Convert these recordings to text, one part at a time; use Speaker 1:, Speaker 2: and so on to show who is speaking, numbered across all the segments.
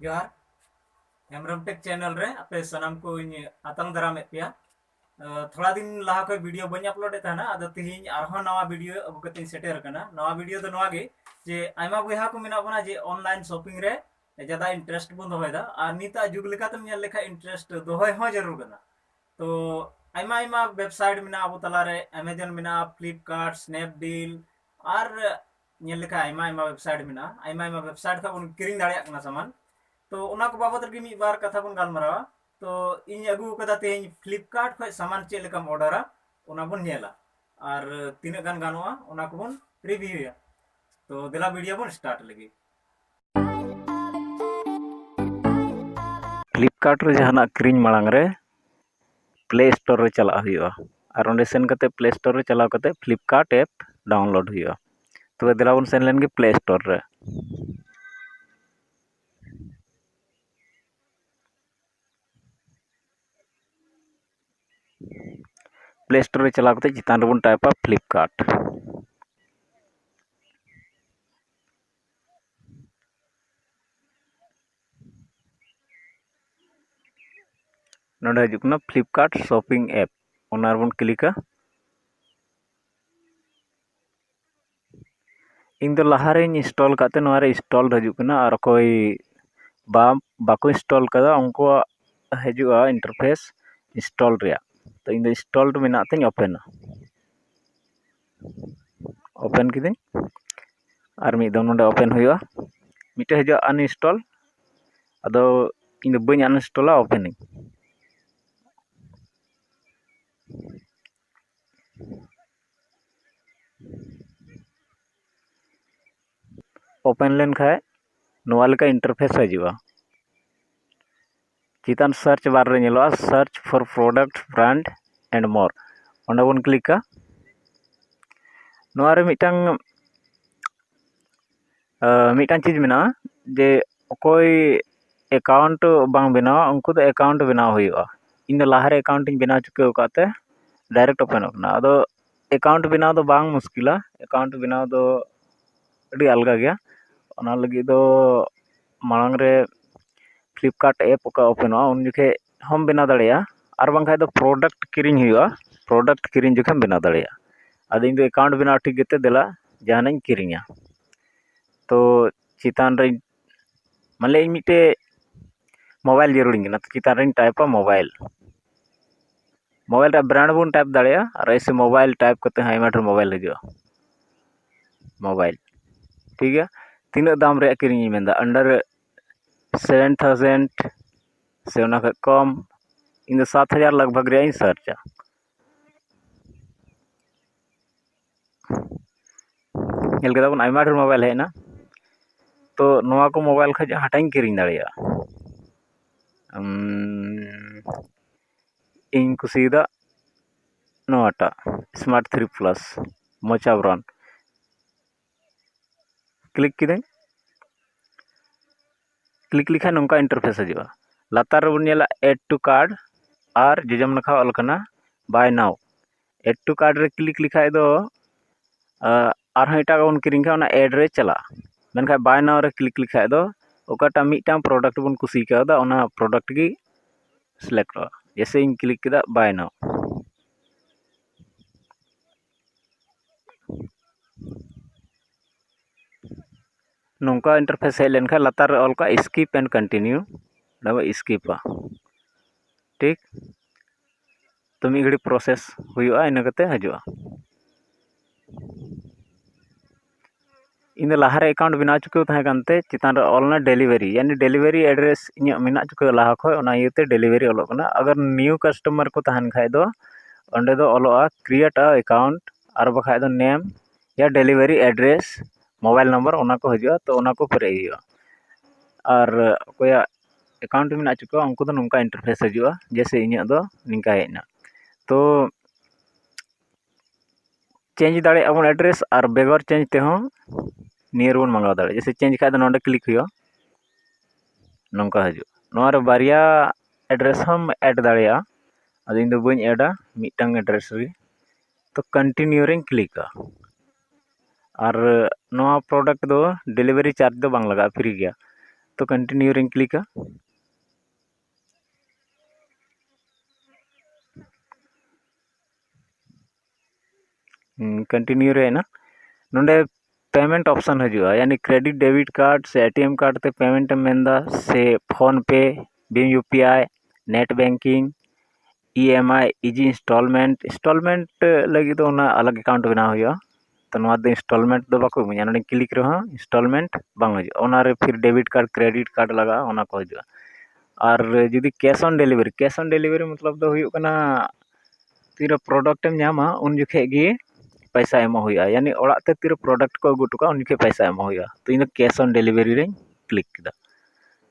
Speaker 1: जोहार Hembram take channel रे आपे सनाम को आतंग दाराम पे थोड़ा दिन लहा को वीडियो बन अपलोड था आदो तिहिन आरहों नवा वीडियो अगु कते सेटेर कना नवा वीडियो दो नवा गे जे आयमा बयहा को मेना बना जे ऑनलाइन शॉपिंग रे ज्यादा इंटरेस्ट बन दोहयदा आर निता जुग लेका तुम नेल लेखा इंटरेस्ट दोहय हो जरूर कना तो आयमा आयमा वेबसाइट मेना अबो तला रे अमेजन मेना फ्लिपकार्ट स्नैपडील आर नेल लेखा आयमा आयमा वेबसाइट मेना आयमा आयमा वेबसाइट का बन किरिंग दाड़िया कना सामान तो उना को बाबत रगी मी बार कथा बन गालमरावा तो इन अगू कदा तेज फ्लिपकार्ट खय सामान चेक लेकाम ऑर्डरा उना बन नेला और तीना गान गानोआ उना को बन रिव्यूया तो देला वीडियो बन स्टार्ट लगी
Speaker 2: फ्लिपकार्ट रे जहाना किरिंग मांग रे प्ले स्टोर रे चला हुआ और ओंडे सेन कते प्ले स्टोर रे चलाव कते फ्लिपकार्ट ऐप डाउनलोड हुआ तो देला बन सेन लेन गे प्ले स्टोर रे प्ले स्टोर रे चलाव कते चितान रे बन टाइपा फ्लिपकार्ट नोडे हजुकना फ्लिपकार्ट शॉपिंग ऐप ओना बन क्लिका इन दो लहारे इंस्टॉल करते नोरे इंस्टॉल हजुकना और कोई बाको इंस्टॉल कदा उनको हजुआ इंटरफेस इंस्टॉल रे तो इन इंस्टॉल्ड मेनाते ओपन ओपन किदिन और मिद दम नोडे ओपन हुआ मिटे हजुआ अनइंस्टॉल अदो इन बनी अनइंस्टॉला ओपनिंग ओपन लेन खाए नोवा लेका इंटरफेस हजुआ चितान सर्च बार रे नेलोआ search for product brand and more ओंडे बन क्लिका नोवा रे मिटान चीज मेना जे कोई अकाउंट बांग बनावा उनको तो अकाउंट बनाव हुआ इन दो लाहारे अकाउंट इन बनाव चुके काते डायरेक्ट ओपन ओपना अदो अकाउंट बनाव दो बांग मुश्किला अकाउंट बनाव दो अड़ी अलगा गया ओना लगी दो मांग रे फ्लिपकार्ट ऐप का ओपन उन जोखे हम बना दाड़िया और बांखा दो प्रोडक्ट किरिंग हुआ प्रोडक्ट किरिंग जोखे बना दाड़िया अद इन दो अकाउंट बनाव ठीक गेते देला जहाना किरिंगा तो चितान रे माले मिटे मोबाइल जरूरी ना तो चितान रे टाइपा मोबाइल मोबाइल रे ब्रांड बन टाइप दाड़िया और ऐसे मोबाइल टाइप करते हैं आयमा मोबाइल हजुआ मोबाइल ठीक है तीना दाम रे किरिंग मेंदा अंडर 7,000 से उना खय कम इन 7,000 लगभग रे इन सर्चा नेल केदा बन आयमा ढेर मोबाइल है ना तो नोवा को मोबाइल खय हटाई किरिंग दाड़िया इन कुसीदा नोवाटा स्मार्ट 3 प्लस मोचा ब्रांड क्लिक किदें क्लिक लिखा नौका इंटरफेस हजुआ लातार बन नेला एड टू कार्ड और जोजम नखा ऑल कना buy now add to cart रे क्लिक लिखा दो और एटा बन किरिंग का एड रे चला मेनखा बाय नाउ रे क्लिक लिखा दो ओकाटा मिटांग प्रोडक्ट बन कुसी का ओना प्रोडक्ट की सिलेक्ट जैसे इन क्लिक किदा बाय नाउ नौका इंटरफेस हेज लेनखा लातार ऑल का स्किप एंड कंटिन्यू दबा स्किपा ठीक तो मी घड़ी प्रोसेस हुआ इन कते हजुआ इन लाहारे अकाउंट बना चुके तहाँ कानते चितान रे ऑलना डिलीवरी यानी डिलीवरी एड्रेस इन मेना चुके लाहा खय ओना इयते डिलीवरी ऑलोग कना अगर न्यू कस्टमर को तहन खाय दो ओंडे दो ऑलोआ क्रिएट अ अकाउंट और बखाय दो नेम या डिलीवरी एड्रेस मोबाइल नंबर ओना को हजुआ तो ओना को पेरे हुआ और कोया अकाउंट में चुका उनको तो नौका इंटरफेस हजुआ जैसे इन दो निका हेना तो चेंज दाड़े अपन एड्रेस और बेगर चेंज ते हो नियर बन मंगाव दाड़े जैसे चेंज खाद नोंडे क्लिक हुआ नौका हजुआ नोआरे बारिया एड्रेस हम ऐड दाड़िया अद इन दो बन ऐडा मिटांग एड्रेस रे तो कंटिन्यू रे क्लिका और नोआ प्रोडक्ट दो डिलीवरी चार्ज दो बांग लगा फ्री गया तो कंटिन्यू रिंग क्लिका कंटिन्यू रे ना नोंडे पेमेंट ऑप्शन हजुआ यानी क्रेडिट डेबिट कार्ड से एटीएम कार्ड ते पेमेंट मेंदा से फोन पे भीम UPI net banking EMI easy instalment लगी तो ना अलग अकाउंट बना हुआ तो नवा दो इंस्टॉलमेंट दो बाको इमाया नोंडे क्लिक रहा इंस्टॉलमेंट बांग हजुआ ओना रे फिर डेबिट कार्ड क्रेडिट कार्ड लगा ओना को हजुआ और जुदी कैश ऑन डिलीवरी मतलब दो हुई कना तीर प्रोडक्ट एम ᱧᱟᱢᱟ उन जुखे गी पैसा एम हुआ यानी ओड़ाते तीर प्रोडक्ट को अगू टुका उनके पैसा एम हुआ तो इन कैश ऑन डिलीवरी रे क्लिक किया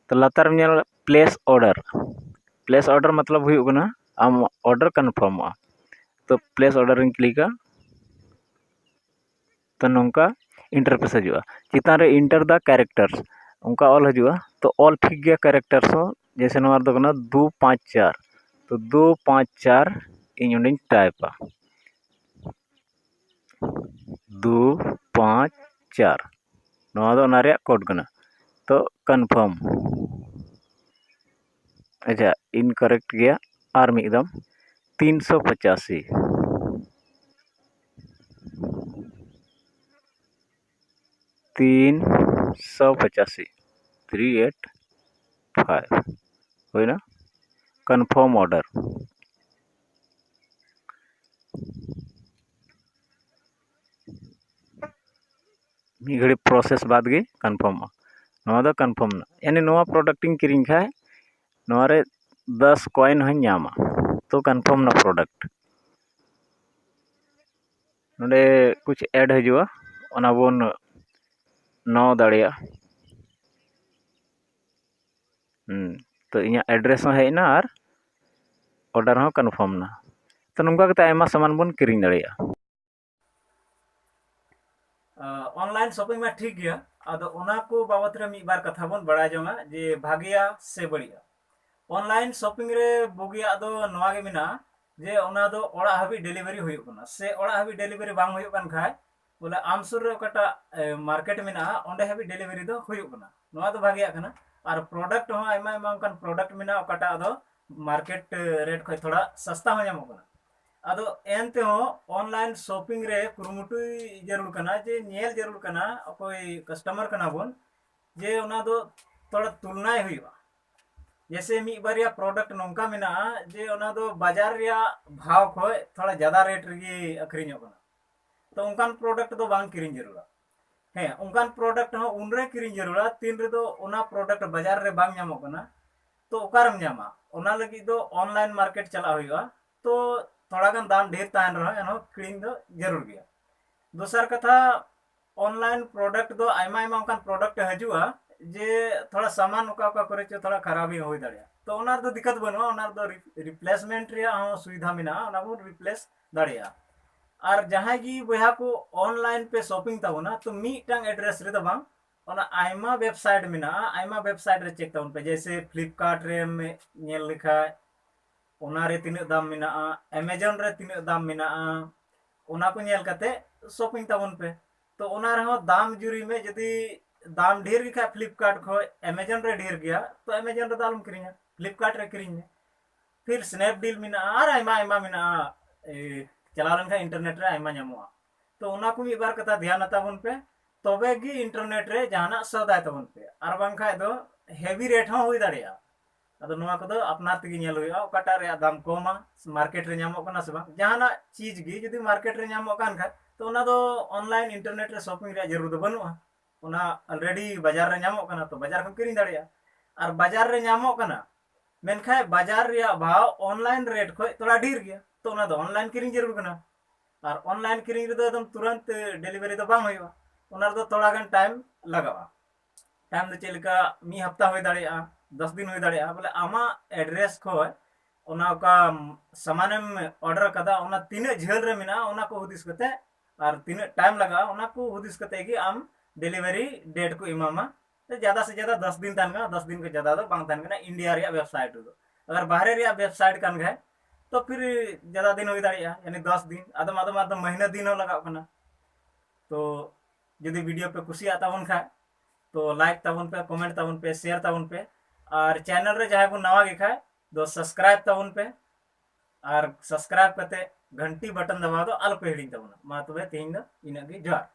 Speaker 2: तो लातार में प्लेस ऑर्डर मतलब हुई कना आम ऑर्डर कन्फर्म तो प्लेस ऑर्डर इन क्लिका तो नौका इंटरफेस हजुआ चितान रे इंटर द कैरेक्टर्स उनका ऑल हजुआ तो ऑल ठीक गया कैरेक्टर्स हो जैसे नवार दो कना 254 तो 254 इन उन्हें टाइपा 254 नवा दो ना रे कोड कना तो कन्फर्म अच्छा इनकरेक्ट गया और एकदम 385 385 हुई ना कन्फर्म ऑर्डर मी घड़ी प्रोसेस बाद गे कन्फर्म नवा दो कन्फर्म ना यानी नवा प्रोडक्टिंग किरिंग खाए नवा रे 10 कॉइन हन ᱧᱟᱢᱟ तो कन्फर्म ना प्रोडक्ट नोडे कुछ ऐड हजुआ ओना बोन नौ दाड़िया तो इना एड्रेस हो हेना और ऑर्डर हो कन्फर्म ना तो नंगा कते आयमा सामान बोन किरिंग दाड़िया
Speaker 1: ऑनलाइन शॉपिंग में ठीक गया अदो ओना को बाबत रे मी बार कथा बोन बड़ा जोंगा जे भागिया से बढ़िया ऑनलाइन शॉपिंग रे बुगिया दो नवा गे मिना जे ओना दो ओड़ा हाबी डिलीवरी हुई कना से ओड़ा हाबी डिलीवरी बांग हुई कन खाय बोले आमसुर रे कटा मार्केट मिना ओंडे हाबी डिलीवरी दो हुई कना नवा दो भागिया कना और प्रोडक्ट हो आयमा आयमा कन प्रोडक्ट मिना ओकाटा दो मार्केट रेट खय थोड़ा सस्ता हो जामो कना अदो एनते हो ऑनलाइन शॉपिंग रे कुरुमुटु जरूर कना जे नेल जरूर कना कोई कस्टमर कना बोन जे ओना दो थोड़ा तुलना हुईवा जैसे मी बारिया प्रोडक्ट नौका मिना जे ओना दो बाजार रिया भाव खय थोड़ा ज़्यादा रेट रे अखरिñो कना तो उनकान प्रोडक्ट दो बांग किरिñ जरूरा हे उनकान प्रोडक्ट हो उनरे किरिñ जरूरा तीन रे दो ओना प्रोडक्ट बाजार रे बांग ᱧᱟᱢᱚᱜ कना तो ओकारम ᱧᱟᱢᱟ ओना लगी दो ऑनलाइन मार्केट चला हुईवा तो थोड़ा गन दाम ढेर तान रहा एनो किरिñ दो जरूर गया दोसर कथा ऑनलाइन प्रोडक्ट दो आयमा आयमा उनकान प्रोडक्ट हजुआ जे थोड़ा सामान उका उका करे थोड़ा खराबी हो दाड़िया तो ओनार दो दिक्कत बनुआ ओनार दो रिप्लेसमेंट रे सुविधा मिना ओना बो रिप्लेस दाड़िया और जहां की बया को ऑनलाइन पे शॉपिंग ताबोना तो मीटांग एड्रेस रे दबांग ओना आयमा वेबसाइट मिना आयमा वेबसाइट रे चेक ताबोन पे जैसे फ्लिपकार्ट रे में नेल लिखा ओना रे तिने दाम मिना अमेजन रे तिने दाम मिना ओना को नेल कते शॉपिंग ताबोन पे तो ओना रे दाम जुरी में यदि दाम ढेर गे फ्लिपकार्ट खो अमेजन रे ढेर गया तो अमेजन रे दालम किरिña फ्लिपकार्ट रे किरिña फिर स्नैपडील मिना और आयमा आयमा मिना चला रन का इंटरनेट रे आयमा ᱧᱟᱢᱚᱜᱼᱟ तो ओना को एक बार कथा ध्यान ताबोन पे तबे गी इंटरनेट रे जहाना सौदा ताबोन पे और बांग खाय दो हेवी रेट हो हुई दाड़िया अदो नवा को दो अपना तगी नेल हुआ ओकाटा रे दाम कमा मार्केट रे ᱧᱟᱢᱚᱜ कना से बांग जहाना चीज गी यदि मार्केट रे ᱧᱟᱢᱚᱜ कान खा तो ओना दो ऑनलाइन इंटरनेट रे शॉपिंग रे जरूर दो बनुआ ओना ऑलरेडी बाजार रे ᱧᱟᱢᱚᱜ कना तो बाजार को किरिñ दाड़िया और बाजार रे ᱧᱟᱢᱚᱜ कना मेनखाय बाजार रे भाव ऑनलाइन रेट खय थोड़ा ढेर गया तो ओना दो ऑनलाइन किरिñ जरूर कना और ऑनलाइन किरिñ रे दो एकदम तुरंत डिलीवरी दो बांग होइबा ओना दो थोड़ा गन टाइम लगावा टाइम दो चेलका मी हफ्ता होय दाड़िया 10 दिन होय दाड़िया बोले आमा एड्रेस खय ओना का सामानेम ऑर्डर कदा ओना तिने झेल रे मिना ओना को हुदिस कते और तिने टाइम लगा ओना को हुदिस कते कि आम डिलीवरी डेट को इमामा तो ज़्यादा से ज़्यादा 10 दिन तान 10 दिन के ज़्यादा तो बांग तान कना इंडिया रे वेबसाइट दो अगर बाहर रे वेबसाइट कान गए तो फिर ज़्यादा दिन हो दाड़िया यानी 10 दिन आदम आदम आदम महीना दिन हो लगा कना तो यदि वीडियो पे खुशी आता बन खाए तो लाइक ताबन पे, कमेंट ताबन पे, शेयर ताबन पे और चैनल रे जहां को नवा गे खाए दो सब्सक्राइब ताबन पे और सब्सक्राइब करते घंटी बटन दबा दो आल पे हिड़ी ताबन मा तबे तेहिं दो इना गे जोहार।